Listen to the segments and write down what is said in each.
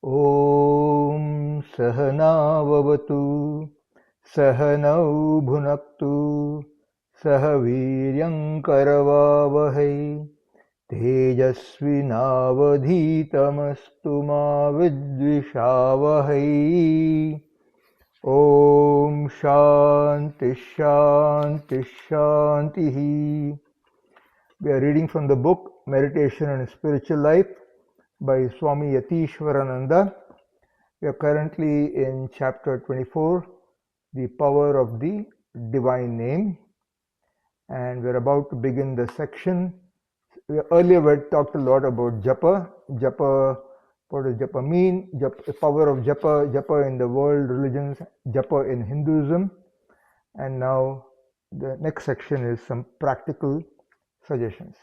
ॐ सहनाववतु सहनौ भुनक्तु सह वीर्यङ्करवावहै तेजस्विनावधीतमस्तु मा विद्विषावहै। ॐ शान्ति शान्ति शान्तिः. We are reading from the book Meditation and Spiritual Life by Swami Yatiswarananda. We are currently in chapter 24, the power of the divine name, and we are about to begin the section. Earlier we had talked a lot about japa. What does japa mean? The power of japa in the world religions, japa in Hinduism, and now the next section is some practical suggestions.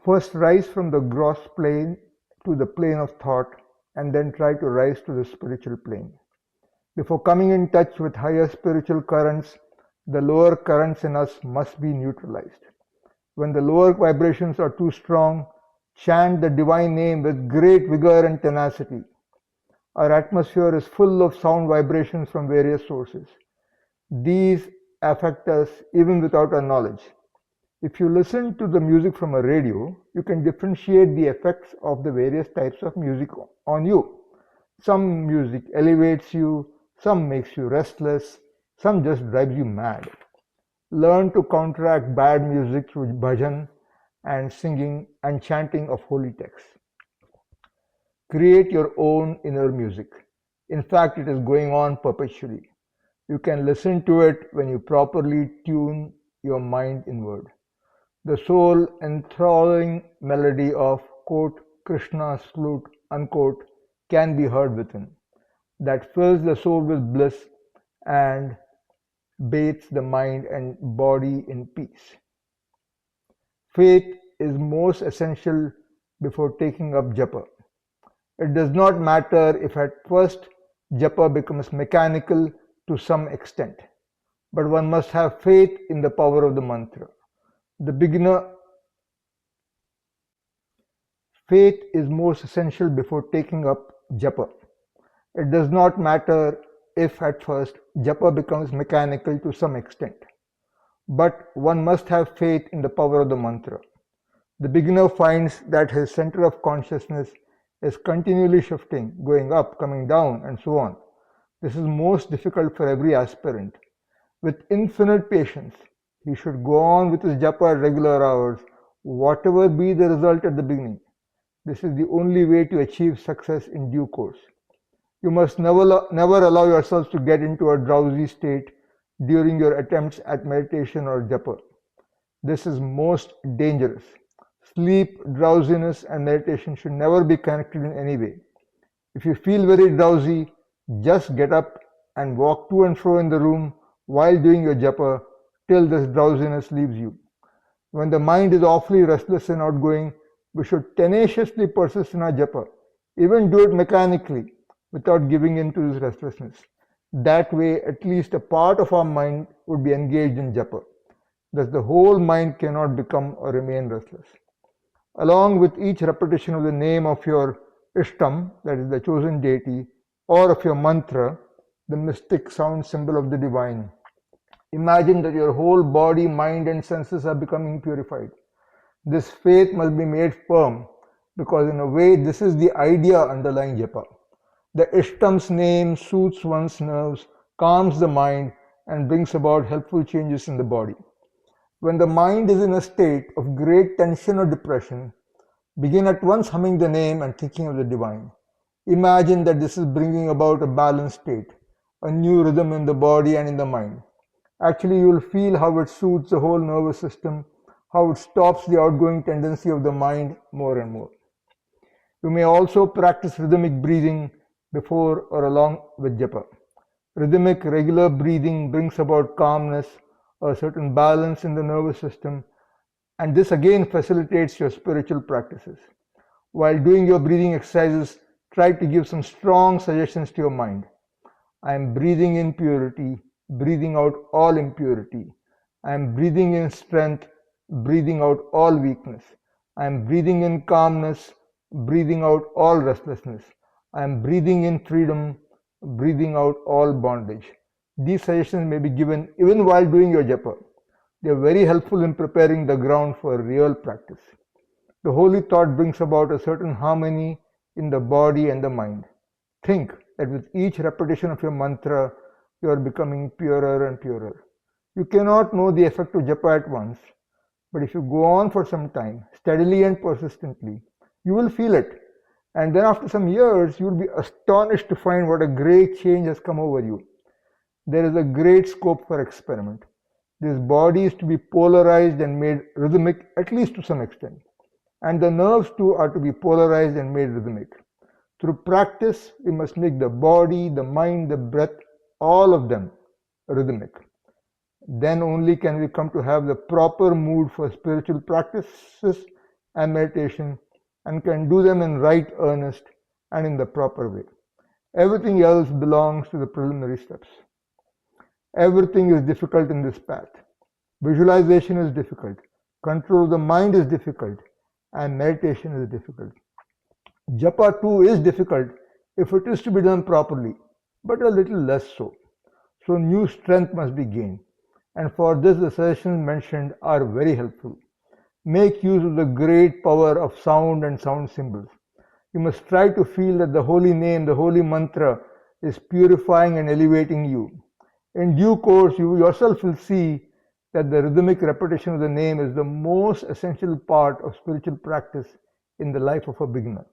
First, rise from the gross plane to the plane of thought, and then try to rise to the spiritual plane. Before coming in touch with higher spiritual currents, the lower currents in us must be neutralized. When the lower vibrations are too strong, chant the divine name with great vigor and tenacity. Our atmosphere is full of sound vibrations from various sources. These affect us even without our knowledge. If you listen to the music from a radio, you can differentiate the effects of the various types of music on you. Some music elevates you, some makes you restless, some just drives you mad. Learn to counteract bad music through bhajan and singing and chanting of holy texts. Create your own inner music. In fact, it is going on perpetually. You can listen to it when you properly tune your mind inward. The soul enthralling melody of, quote, Krishna's flute, unquote, can be heard within. That fills the soul with bliss and bathes the mind and body in peace. Faith is most essential before taking up japa. It does not matter if at first japa becomes mechanical to some extent, but one must have faith in the power of the mantra. Faith is most essential before taking up japa. It does not matter if at first japa becomes mechanical to some extent, but one must have faith in the power of the mantra. The beginner finds that his center of consciousness is continually shifting, going up, coming down, and so on. This is most difficult for every aspirant. With infinite patience, he should go on with his japa at regular hours, whatever be the result at the beginning. This is the only way to achieve success in due course. You must never allow yourselves to get into a drowsy state during your attempts at meditation or japa. This is most dangerous. Sleep, drowsiness, and meditation should never be connected in any way. If you feel very drowsy, just get up and walk to and fro in the room while doing your japa till this drowsiness leaves you. When the mind is awfully restless and outgoing, we should tenaciously persist in our japa, even do it mechanically, without giving in to this restlessness. That way, at least a part of our mind would be engaged in japa. Thus, the whole mind cannot become or remain restless. Along with each repetition of the name of your Ishtam, that is the chosen deity, or of your mantra, the mystic sound symbol of the divine, imagine that your whole body, mind, and senses are becoming purified. This faith must be made firm, because in a way this is the idea underlying japa. The Ishtam's name soothes one's nerves, calms the mind, and brings about helpful changes in the body. When the mind is in a state of great tension or depression, begin at once humming the name and thinking of the divine. Imagine that this is bringing about a balanced state, a new rhythm in the body and in the mind. Actually, you will feel how it soothes the whole nervous system, how it stops the outgoing tendency of the mind more and more. You may also practice rhythmic breathing before or along with japa. Rhythmic, regular breathing brings about calmness, a certain balance in the nervous system, and this again facilitates your spiritual practices. While doing your breathing exercises, try to give some strong suggestions to your mind. I am breathing in purity, breathing out all impurity. I am breathing in strength, breathing out all weakness. I am breathing in calmness, breathing out all restlessness. I am breathing in freedom, breathing out all bondage. These suggestions may be given even while doing your japa. They are very helpful in preparing the ground for real practice. The holy thought brings about a certain harmony in the body and the mind. Think that with each repetition of your mantra, you are becoming purer and purer. You cannot know the effect of japa at once, but if you go on for some time, steadily and persistently, you will feel it. And then after some years, you will be astonished to find what a great change has come over you. There is a great scope for experiment. This body is to be polarized and made rhythmic, at least to some extent. And the nerves too are to be polarized and made rhythmic. Through practice, we must make the body, the mind, the breath, all of them rhythmic. Then only can we come to have the proper mood for spiritual practices and meditation, and can do them in right earnest and in the proper way. Everything else belongs to the preliminary steps. Everything is difficult in this path. Visualization is difficult. Control of the mind is difficult. And meditation is difficult. Japa too is difficult if it is to be done properly, but a little less so. So new strength must be gained. And for this the suggestions mentioned are very helpful. Make use of the great power of sound and sound symbols. You must try to feel that the holy name, the holy mantra is purifying and elevating you. In due course, you yourself will see that the rhythmic repetition of the name is the most essential part of spiritual practice in the life of a beginner.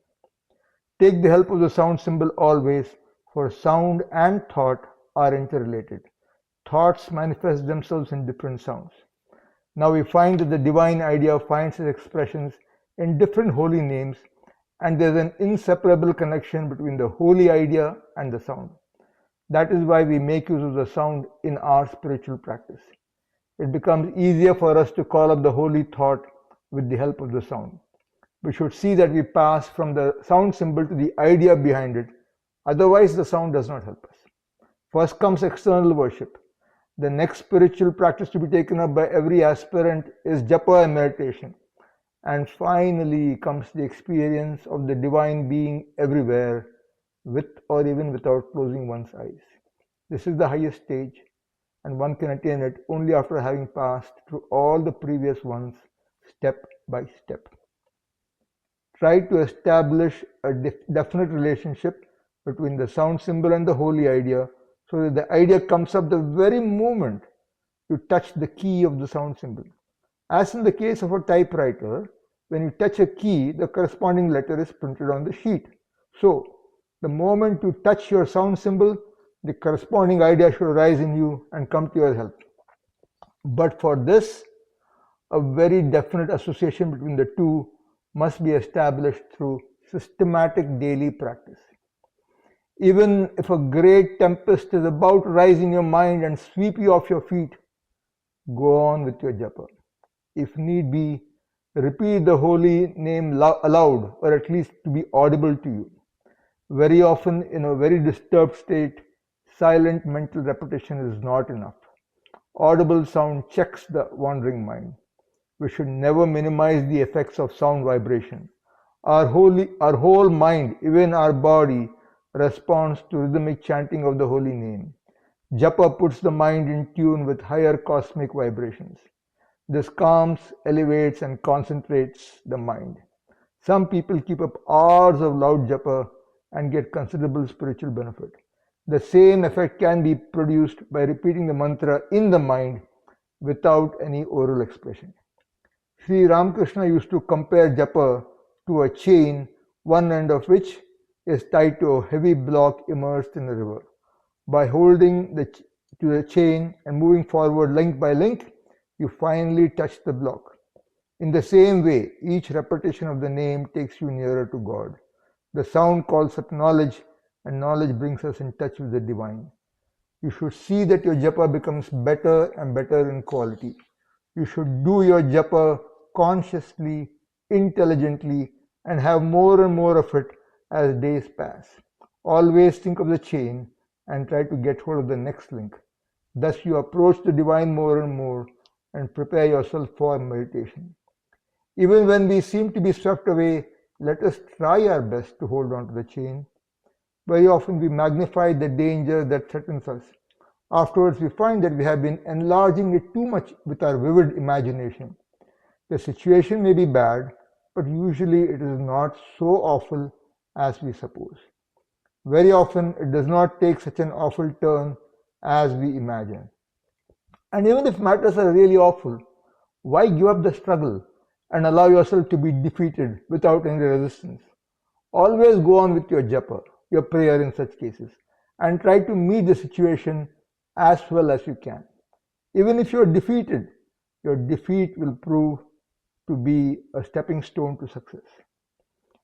Take the help of the sound symbol always, for sound and thought are interrelated. Thoughts manifest themselves in different sounds. Now we find that the divine idea finds its expressions in different holy names, and there is an inseparable connection between the holy idea and the sound. That is why we make use of the sound in our spiritual practice. It becomes easier for us to call up the holy thought with the help of the sound. We should see that we pass from the sound symbol to the idea behind it, otherwise the sound does not help us. First comes external worship. The next spiritual practice to be taken up by every aspirant is japa and meditation. And finally comes the experience of the divine being everywhere, with or even without closing one's eyes. This is the highest stage, and one can attain it only after having passed through all the previous ones, step by step. Try to establish a definite relationship between the sound symbol and the holy idea, so that the idea comes up the very moment you touch the key of the sound symbol. As in the case of a typewriter, when you touch a key, the corresponding letter is printed on the sheet. So, the moment you touch your sound symbol, the corresponding idea should arise in you and come to your help. But for this, a very definite association between the two must be established through systematic daily practice. Even if a great tempest is about to rise in your mind and sweep you off your feet, go on with your japa. If need be, repeat the holy name aloud, or at least to be audible to you. Very often, in a very disturbed state, silent mental repetition is not enough. Audible sound checks the wandering mind. We should never minimize the effects of sound vibration. Our whole mind, even our body, responds to rhythmic chanting of the holy name. Japa puts the mind in tune with higher cosmic vibrations. This calms, elevates, and concentrates the mind. Some people keep up hours of loud japa and get considerable spiritual benefit. The same effect can be produced by repeating the mantra in the mind without any oral expression. Sri Ramakrishna used to compare japa to a chain, one end of which is tied to a heavy block immersed in a river. By holding to the chain and moving forward link by link, you finally touch the block. In the same way, each repetition of the name takes you nearer to God. The sound calls up knowledge, and knowledge brings us in touch with the divine. You should see that your japa becomes better and better in quality. You should do your japa consciously, intelligently, and have more and more of it as days pass. Always think of the chain and try to get hold of the next link. Thus you approach the divine more and more and prepare yourself for meditation. Even when we seem to be swept away, let us try our best to hold on to the chain. Very often we magnify the danger that threatens us. Afterwards, we find that we have been enlarging it too much with our vivid imagination. The situation may be bad, but usually it is not so awful as we suppose. Very often it does not take such an awful turn as we imagine. And even if matters are really awful, why give up the struggle and allow yourself to be defeated without any resistance? Always go on with your japa, your prayer in such cases, and try to meet the situation as well as you can. Even if you are defeated, your defeat will prove to be a stepping stone to success.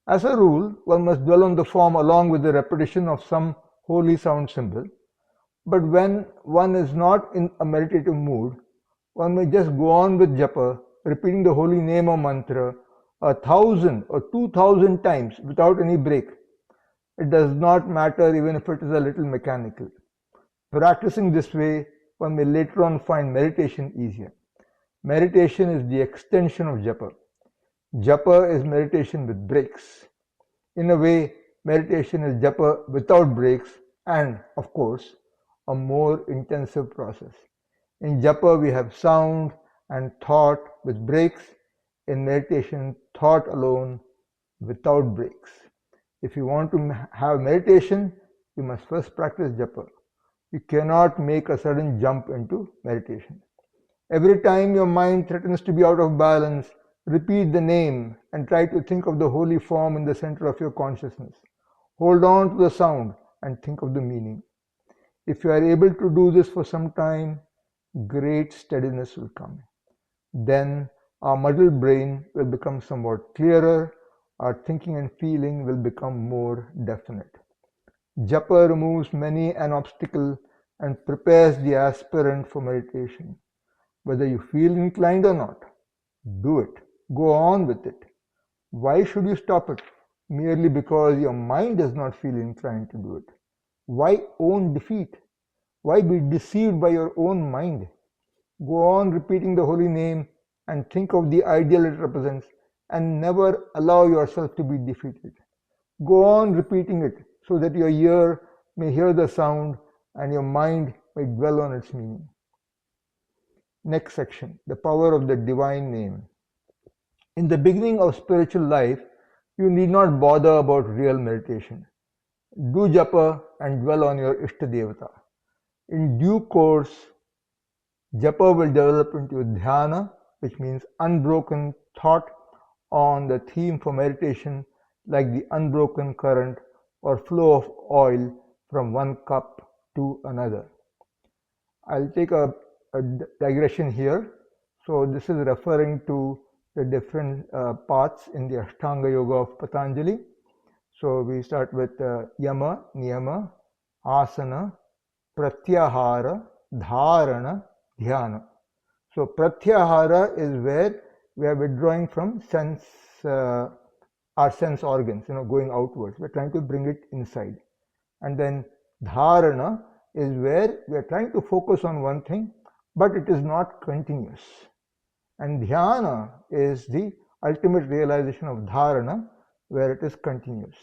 As a rule, one must dwell on the form along with the repetition of some holy sound symbol. But when one is not in a meditative mood, one may just go on with japa, repeating the holy name or mantra 1,000 or 2,000 times without any break. It does not matter even if it is a little mechanical. Practicing this way, one may later on find meditation easier. Meditation is the extension of japa. Japa is meditation with breaks. In a way, meditation is japa without breaks and, of course, a more intensive process. In japa, we have sound and thought with breaks. In meditation, thought alone without breaks. If you want to have meditation, you must first practice japa. You cannot make a sudden jump into meditation. Every time your mind threatens to be out of balance, repeat the name and try to think of the holy form in the center of your consciousness. Hold on to the sound and think of the meaning. If you are able to do this for some time, great steadiness will come. Then our muddled brain will become somewhat clearer, our thinking and feeling will become more definite. Japa removes many an obstacle and prepares the aspirant for meditation. Whether you feel inclined or not, do it. Go on with it. Why should you stop it? Merely because your mind does not feel inclined to do it. Why own defeat? Why be deceived by your own mind? Go on repeating the holy name and think of the ideal it represents and never allow yourself to be defeated. Go on repeating it so that your ear may hear the sound and your mind may dwell on its meaning. Next section, the power of the divine name. In the beginning of spiritual life, you need not bother about real meditation. Do japa and dwell on your Ishtadevata. In due course, japa will develop into dhyana, which means unbroken thought on the theme for meditation, like the unbroken current or flow of oil from one cup to another. I'll take a digression here. So this is referring to the different paths in the Ashtanga Yoga of Patanjali. So we start with Yama, Niyama, Asana, Pratyahara, Dharana, Dhyana. So Pratyahara is where we are withdrawing from our sense organs, going outwards. We're trying to bring it inside. And then Dharana is where we are trying to focus on one thing, but it is not continuous. And Dhyana is the ultimate realization of Dharana, where it is continuous.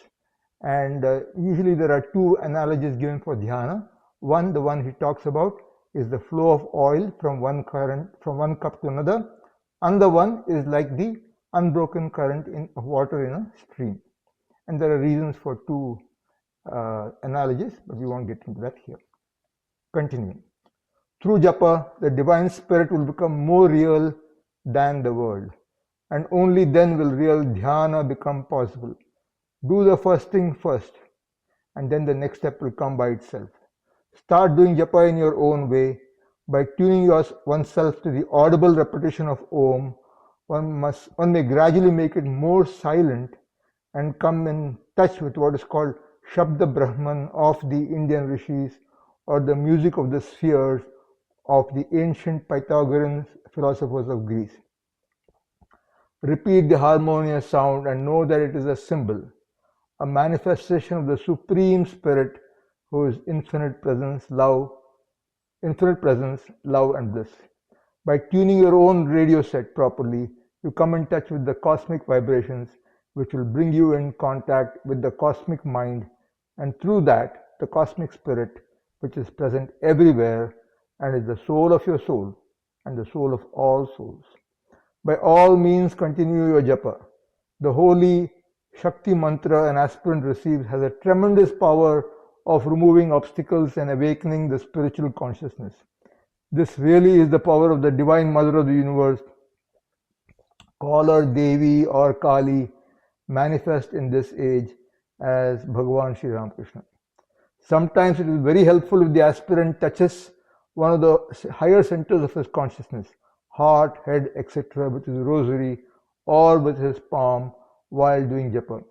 And usually there are two analogies given for Dhyana. One, the one he talks about, is the flow of oil from one cup to another. Another one is like the unbroken current of water in a stream. And there are reasons for two analogies, but we won't get into that here. Continuing. Through japa, the divine spirit will become more real than the world, and only then will real dhyana become possible. Do the first thing first, and then the next step will come by itself. Start doing japa in your own way. By tuning oneself to the audible repetition of Om, one may gradually make it more silent and come in touch with what is called Shabda Brahman of the Indian rishis, or the music of the spheres of the ancient Pythagorean philosophers of Greece. Repeat the harmonious sound and know that it is a symbol, a manifestation of the Supreme Spirit, who is infinite presence, love, and bliss. By tuning your own radio set properly, you come in touch with the cosmic vibrations which will bring you in contact with the cosmic mind, and through that, the cosmic spirit, which is present everywhere and is the soul of your soul and the soul of all souls. By all means, continue your japa. The holy Shakti mantra an aspirant receives has a tremendous power of removing obstacles and awakening the spiritual consciousness. This really is the power of the Divine Mother of the Universe. Call her Devi or Kali, manifest in this age as Bhagavan Sri Ramakrishna. Sometimes it is very helpful if the aspirant touches one of the higher centers of his consciousness, heart, head, etc., with his rosary or with his palm while doing japa.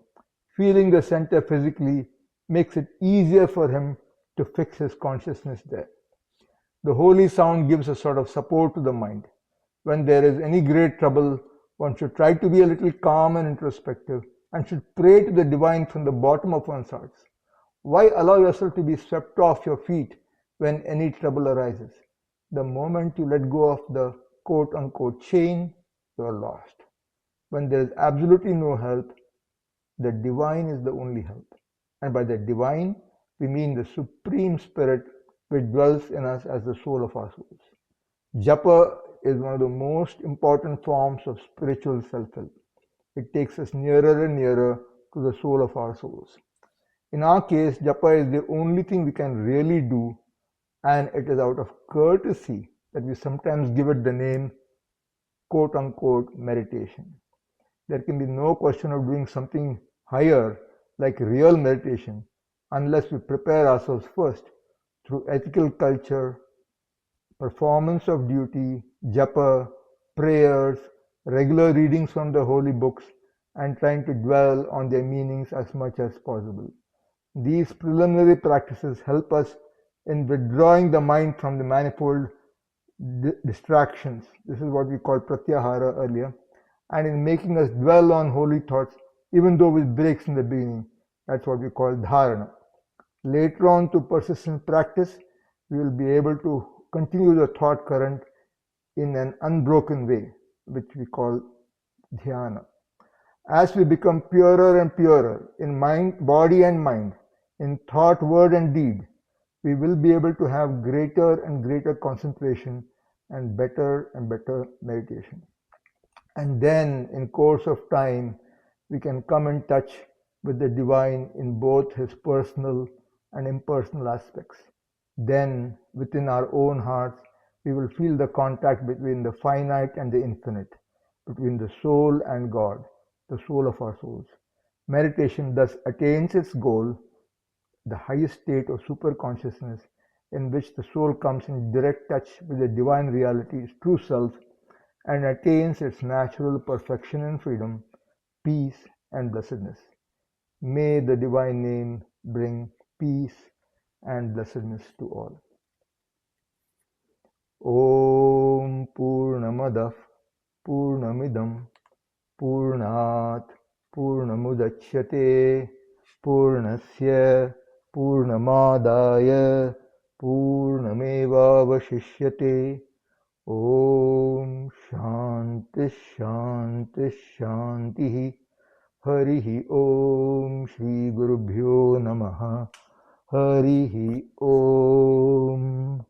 Feeling the center physically makes it easier for him to fix his consciousness there. The holy sound gives a sort of support to the mind. When there is any great trouble, one should try to be a little calm and introspective and should pray to the divine from the bottom of one's heart. Why allow yourself to be swept off your feet when any trouble arises? The moment you let go of the quote-unquote chain, you are lost. When there is absolutely no help, the divine is the only help. And by the divine, we mean the Supreme Spirit which dwells in us as the soul of our souls. Japa is one of the most important forms of spiritual self-help. It takes us nearer and nearer to the soul of our souls. In our case, japa is the only thing we can really do, and it is out of courtesy that we sometimes give it the name quote-unquote meditation. There can be no question of doing something higher like real meditation unless we prepare ourselves first through ethical culture, performance of duty, japa, prayers, regular readings from the holy books, and trying to dwell on their meanings as much as possible. These preliminary practices help us in withdrawing the mind from the manifold distractions. This is what we called pratyahara earlier, and in making us dwell on holy thoughts, even though with breaks in the beginning. That's what we call dharana. Later on, through persistent practice, we will be able to continue the thought current in an unbroken way, which we call dhyana. As we become purer and purer in mind, body and mind, in thought, word and deed, we will be able to have greater and greater concentration and better meditation. And then, in course of time, we can come in touch with the divine in both his personal and impersonal aspects. Then, within our own hearts, we will feel the contact between the finite and the infinite, between the soul and God, the soul of our souls. Meditation thus attains its goal, the highest state of super consciousness, in which the soul comes in direct touch with the divine reality, its true self, and attains its natural perfection and freedom, peace and blessedness. May the divine name bring peace and blessedness to all. Om Purnamadah Purnamidam Purnat Purnamudachyate Purnasya Purnamadaya Purnamevavashishyate. Om Shanti Shanti Shanti. Harihi Om Shri Gurubhyo Namaha. Harihi Om.